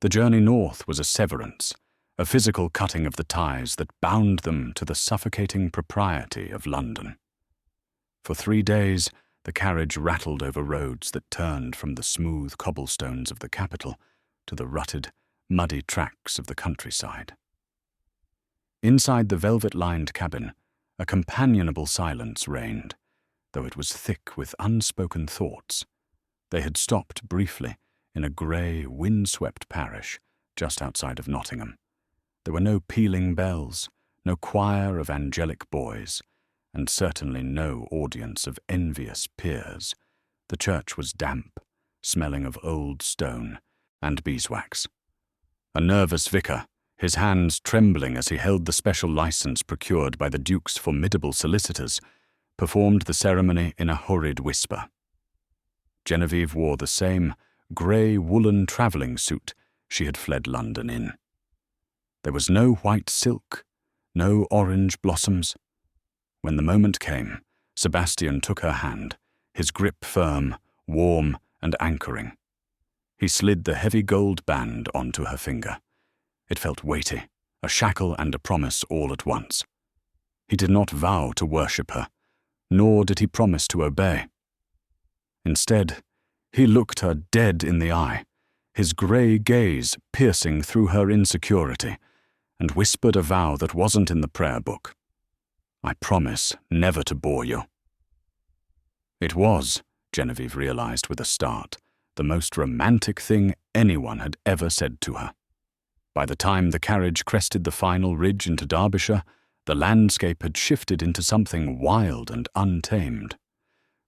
The journey north was a severance, a physical cutting of the ties that bound them to the suffocating propriety of London. For 3 days, the carriage rattled over roads that turned from the smooth cobblestones of the capital to the rutted, muddy tracks of the countryside. Inside the velvet-lined cabin, a companionable silence reigned, though it was thick with unspoken thoughts. They had stopped briefly in a grey, wind-swept parish just outside of Nottingham. There were no pealing bells, no choir of angelic boys, and certainly no audience of envious peers. The church was damp, smelling of old stone and beeswax. A nervous vicar, his hands trembling as he held the special license procured by the Duke's formidable solicitors, performed the ceremony in a hurried whisper. Genevieve wore the same grey woolen travelling suit she had fled London in. There was no white silk, no orange blossoms. When the moment came, Sebastian took her hand, his grip firm, warm, and anchoring. He slid the heavy gold band onto her finger. It felt weighty, a shackle and a promise all at once. He did not vow to worship her, nor did he promise to obey. Instead, he looked her dead in the eye, his grey gaze piercing through her insecurity, and whispered a vow that wasn't in the prayer book. "I promise never to bore you." It was, Genevieve realized with a start, the most romantic thing anyone had ever said to her. By the time the carriage crested the final ridge into Derbyshire, the landscape had shifted into something wild and untamed.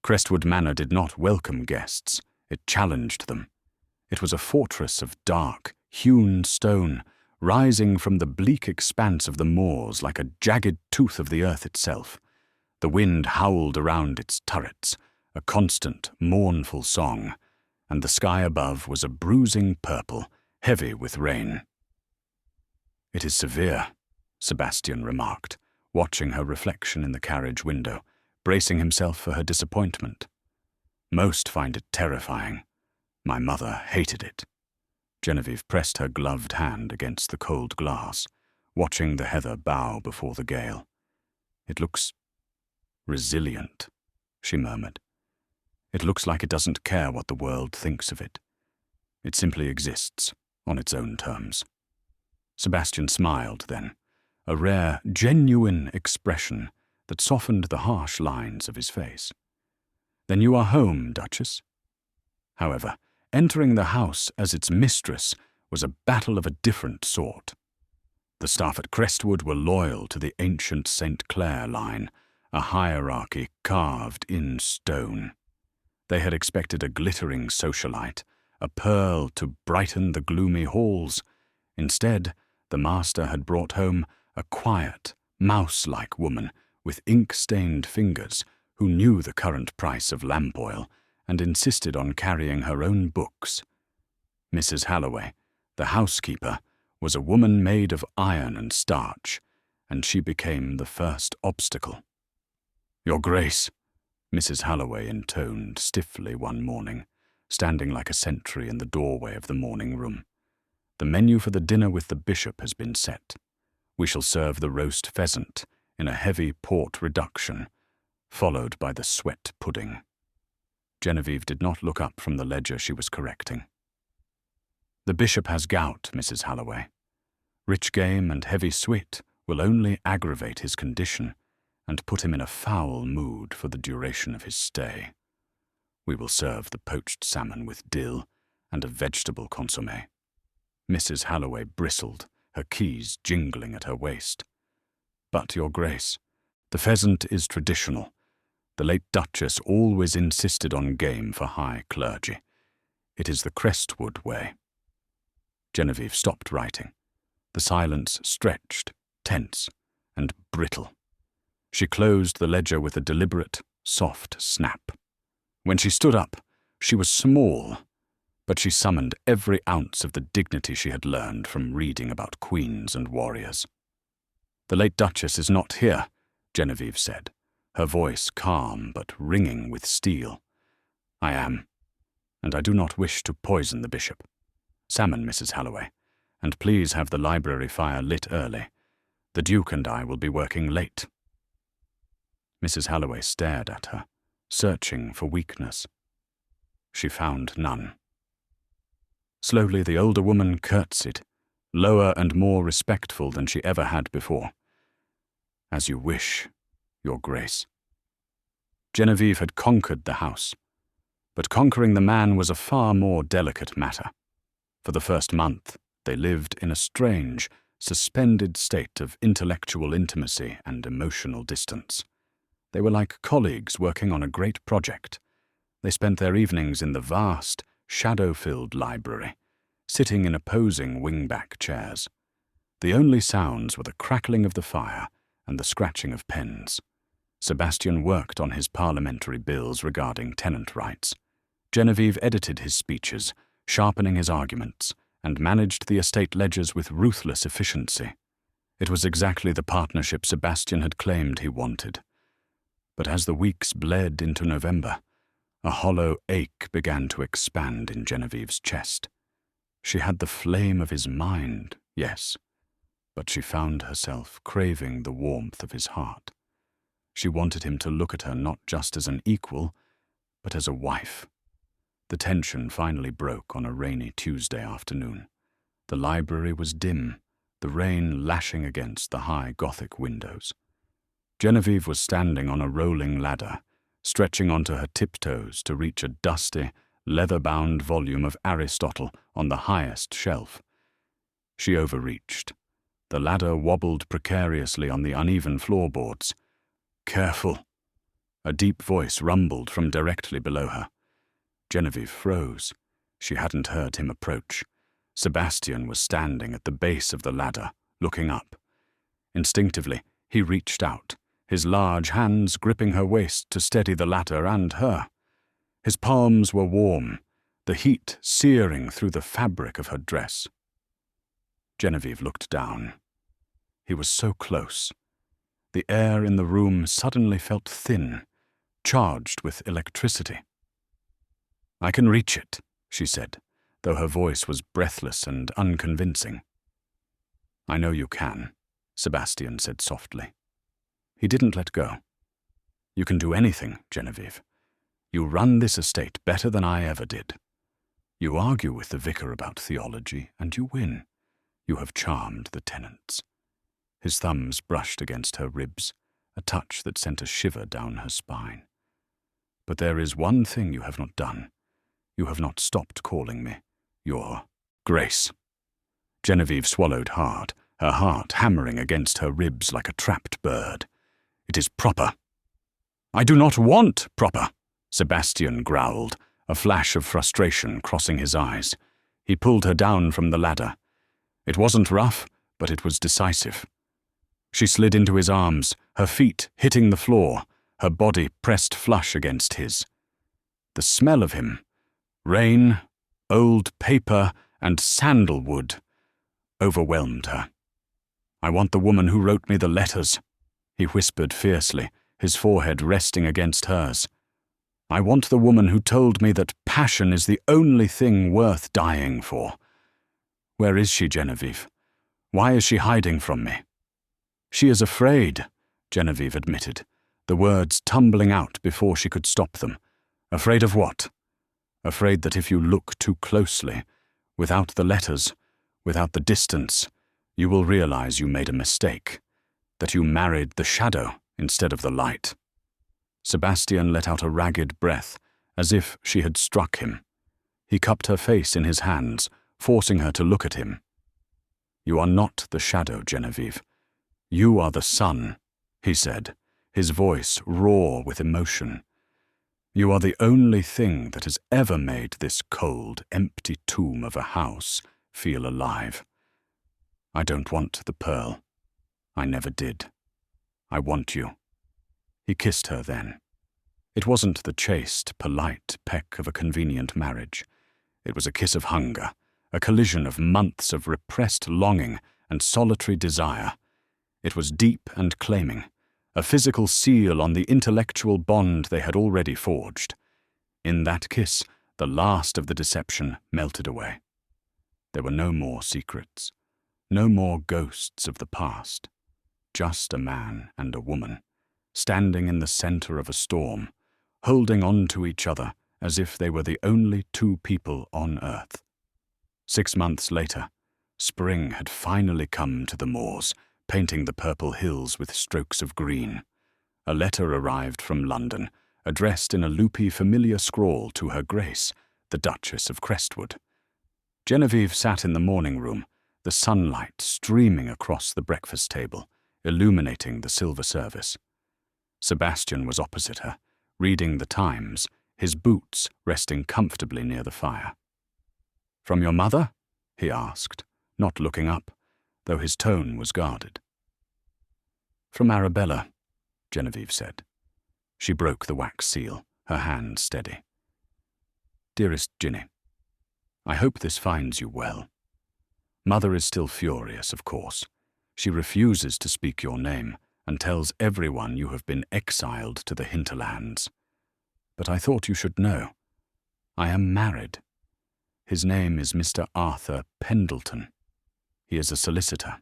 Crestwood Manor did not welcome guests, it challenged them. It was a fortress of dark, hewn stone, rising from the bleak expanse of the moors like a jagged tooth of the earth itself. The wind howled around its turrets, a constant, mournful song, and the sky above was a bruising purple, heavy with rain. "It is severe," Sebastian remarked, watching her reflection in the carriage window, bracing himself for her disappointment. "Most find it terrifying. My mother hated it." Genevieve pressed her gloved hand against the cold glass, watching the heather bow before the gale. "It looks resilient," she murmured. "It looks like it doesn't care what the world thinks of it. It simply exists on its own terms." Sebastian smiled then, a rare, genuine expression that softened the harsh lines of his face. "Then you are home, Duchess?" However, entering the house as its mistress was a battle of a different sort. The staff at Crestwood were loyal to the ancient St. Clair line, a hierarchy carved in stone. They had expected a glittering socialite, a pearl to brighten the gloomy halls. Instead, the master had brought home a quiet, mouse-like woman with ink-stained fingers who knew the current price of lamp oil and insisted on carrying her own books. Mrs. Halloway, the housekeeper, was a woman made of iron and starch, and she became the first obstacle. "Your Grace," Mrs. Halloway intoned stiffly one morning, standing like a sentry in the doorway of the morning room. "The menu for the dinner with the bishop has been set. We shall serve the roast pheasant in a heavy port reduction, followed by the sweat pudding." Genevieve did not look up from the ledger she was correcting. "The bishop has gout, Mrs. Halloway. Rich game and heavy sweat will only aggravate his condition and put him in a foul mood for the duration of his stay. We will serve the poached salmon with dill and a vegetable consommé." Mrs. Halloway bristled, her keys jingling at her waist. "But, Your Grace, the pheasant is traditional. The late Duchess always insisted on game for high clergy. It is the Crestwood way." Genevieve stopped writing. The silence stretched, tense, and brittle. She closed the ledger with a deliberate, soft snap. When she stood up, she was small, but she summoned every ounce of the dignity she had learned from reading about queens and warriors. "The late Duchess is not here," Genevieve said, her voice calm but ringing with steel. "I am, and I do not wish to poison the bishop. Salmon, Mrs. Halloway, and please have the library fire lit early. The Duke and I will be working late." Mrs. Halloway stared at her, searching for weakness. She found none. Slowly the older woman curtsied, lower and more respectful than she ever had before. "As you wish, Your Grace." Genevieve had conquered the house, but conquering the man was a far more delicate matter. For the first month, they lived in a strange, suspended state of intellectual intimacy and emotional distance. They were like colleagues working on a great project. They spent their evenings in the vast, shadow-filled library, sitting in opposing wing-back chairs. The only sounds were the crackling of the fire and the scratching of pens. Sebastian worked on his parliamentary bills regarding tenant rights. Genevieve edited his speeches, sharpening his arguments, and managed the estate ledgers with ruthless efficiency. It was exactly the partnership Sebastian had claimed he wanted. But as the weeks bled into November, a hollow ache began to expand in Genevieve's chest. She had the flame of his mind, yes, but she found herself craving the warmth of his heart. She wanted him to look at her not just as an equal, but as a wife. The tension finally broke on a rainy Tuesday afternoon. The library was dim, the rain lashing against the high Gothic windows. Genevieve was standing on a rolling ladder, stretching onto her tiptoes to reach a dusty, leather-bound volume of Aristotle on the highest shelf. She overreached. The ladder wobbled precariously on the uneven floorboards. "Careful!" A deep voice rumbled from directly below her. Genevieve froze. She hadn't heard him approach. Sebastian was standing at the base of the ladder, looking up. Instinctively, he reached out, his large hands gripping her waist to steady the ladder and her. His palms were warm, the heat searing through the fabric of her dress. Genevieve looked down. He was so close. The air in the room suddenly felt thin, charged with electricity. "I can reach it," she said, though her voice was breathless and unconvincing. "I know you can," Sebastian said softly. He didn't let go. "You can do anything, Genevieve. You run this estate better than I ever did. You argue with the vicar about theology, and you win. You have charmed the tenants." His thumbs brushed against her ribs, a touch that sent a shiver down her spine. "But there is one thing you have not done. You have not stopped calling me your Grace." Genevieve swallowed hard, her heart hammering against her ribs like a trapped bird. "It is proper." "I do not want proper," Sebastian growled, a flash of frustration crossing his eyes. He pulled her down from the ladder. It wasn't rough, but it was decisive. She slid into his arms, her feet hitting the floor, her body pressed flush against his. The smell of him, rain, old paper, and sandalwood, overwhelmed her. "I want the woman who wrote me the letters," he whispered fiercely, his forehead resting against hers. "I want the woman who told me that passion is the only thing worth dying for. Where is she, Genevieve? Why is she hiding from me?" "She is afraid," Genevieve admitted, the words tumbling out before she could stop them. "Afraid of what?" "Afraid that if you look too closely, without the letters, without the distance, you will realize you made a mistake, that you married the shadow instead of the light." Sebastian let out a ragged breath, as if she had struck him. He cupped her face in his hands, forcing her to look at him. "You are not the shadow, Genevieve. You are the sun," he said, his voice raw with emotion. "You are the only thing that has ever made this cold, empty tomb of a house feel alive. I don't want the pearl. I never did. I want you." He kissed her then. It wasn't the chaste, polite peck of a convenient marriage. It was a kiss of hunger, a collision of months of repressed longing and solitary desire. It was deep and claiming, a physical seal on the intellectual bond they had already forged. In that kiss, the last of the deception melted away. There were no more secrets, no more ghosts of the past. Just a man and a woman, standing in the center of a storm, holding on to each other as if they were the only two people on earth. 6 months later, spring had finally come to the moors, painting the purple hills with strokes of green. A letter arrived from London, addressed in a loopy familiar scrawl to Her Grace, the Duchess of Crestwood. Genevieve sat in the morning room, the sunlight streaming across the breakfast table, illuminating the silver service. Sebastian was opposite her, reading the Times, his boots resting comfortably near the fire. "From your mother?" he asked, not looking up, though his tone was guarded. "From Arabella," Genevieve said. She broke the wax seal, her hand steady. "Dearest Ginny, I hope this finds you well. Mother is still furious, of course. She refuses to speak your name and tells everyone you have been exiled to the hinterlands. But I thought you should know. I am married. His name is Mr. Arthur Pendleton. He is a solicitor.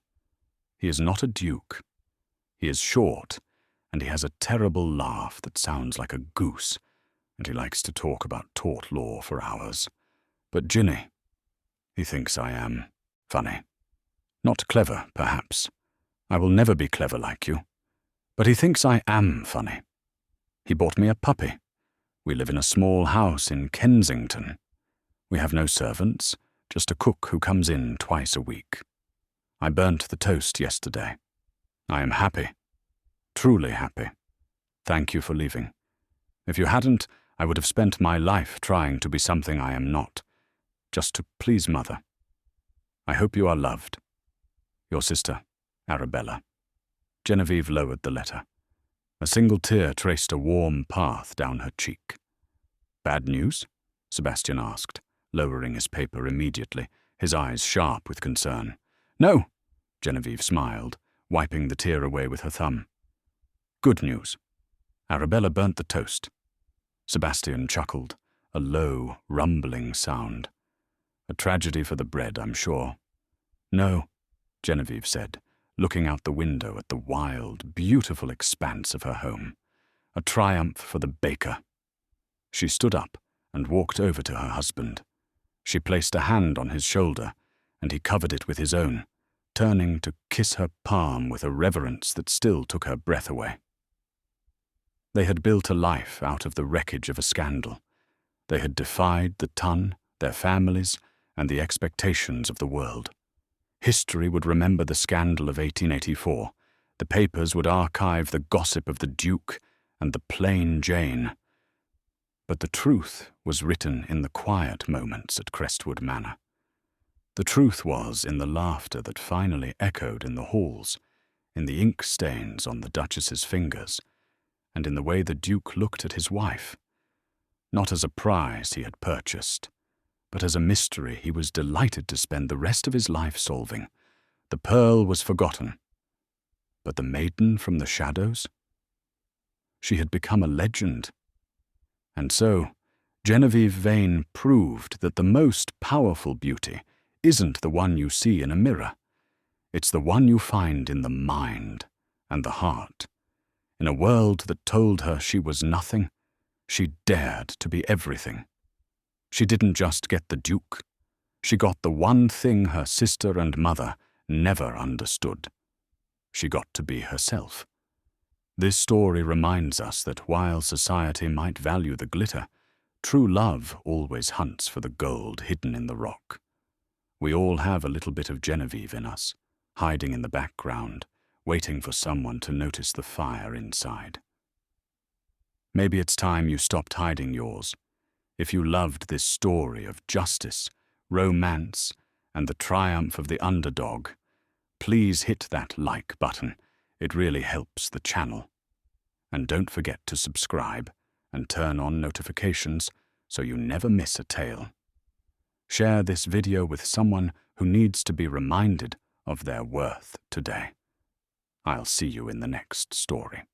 He is not a duke. He is short, and he has a terrible laugh that sounds like a goose, and he likes to talk about tort law for hours. But Ginny, he thinks I am funny. Not clever, perhaps. I will never be clever like you. But he thinks I am funny. He bought me a puppy. We live in a small house in Kensington. We have no servants, just a cook who comes in twice a week. I burnt the toast yesterday. I am happy. Truly happy. Thank you for leaving. If you hadn't, I would have spent my life trying to be something I am not, just to please Mother. I hope you are loved. Your sister, Arabella." Genevieve lowered the letter. A single tear traced a warm path down her cheek. "Bad news?" Sebastian asked. lowering his paper immediately, his eyes sharp with concern. "No," Genevieve smiled, wiping the tear away with her thumb. "Good news. Arabella burnt the toast." Sebastian chuckled, a low, rumbling sound. "A tragedy for the bread, I'm sure." "No," Genevieve said, looking out the window at the wild, beautiful expanse of her home. "A triumph for the baker." She stood up and walked over to her husband. She placed a hand on his shoulder, and he covered it with his own, turning to kiss her palm with a reverence that still took her breath away. They had built a life out of the wreckage of a scandal. They had defied the ton, their families, and the expectations of the world. History would remember the scandal of 1884. The papers would archive the gossip of the Duke and the plain Jane. But the truth was written in the quiet moments at Crestwood Manor. The truth was in the laughter that finally echoed in the halls, in the ink stains on the Duchess's fingers, and in the way the Duke looked at his wife, not as a prize he had purchased, but as a mystery he was delighted to spend the rest of his life solving. The pearl was forgotten, but the maiden from the shadows? She had become a legend. And so, Genevieve Vane proved that the most powerful beauty isn't the one you see in a mirror. It's the one you find in the mind and the heart. In a world that told her she was nothing, she dared to be everything. She didn't just get the Duke. She got the one thing her sister and mother never understood. She got to be herself. This story reminds us that while society might value the glitter, true love always hunts for the gold hidden in the rock. We all have a little bit of Genevieve in us, hiding in the background, waiting for someone to notice the fire inside. Maybe it's time you stopped hiding yours. If you loved this story of justice, romance, and the triumph of the underdog, please hit that like button. It really helps the channel. And don't forget to subscribe and turn on notifications so you never miss a tale. Share this video with someone who needs to be reminded of their worth today. I'll see you in the next story.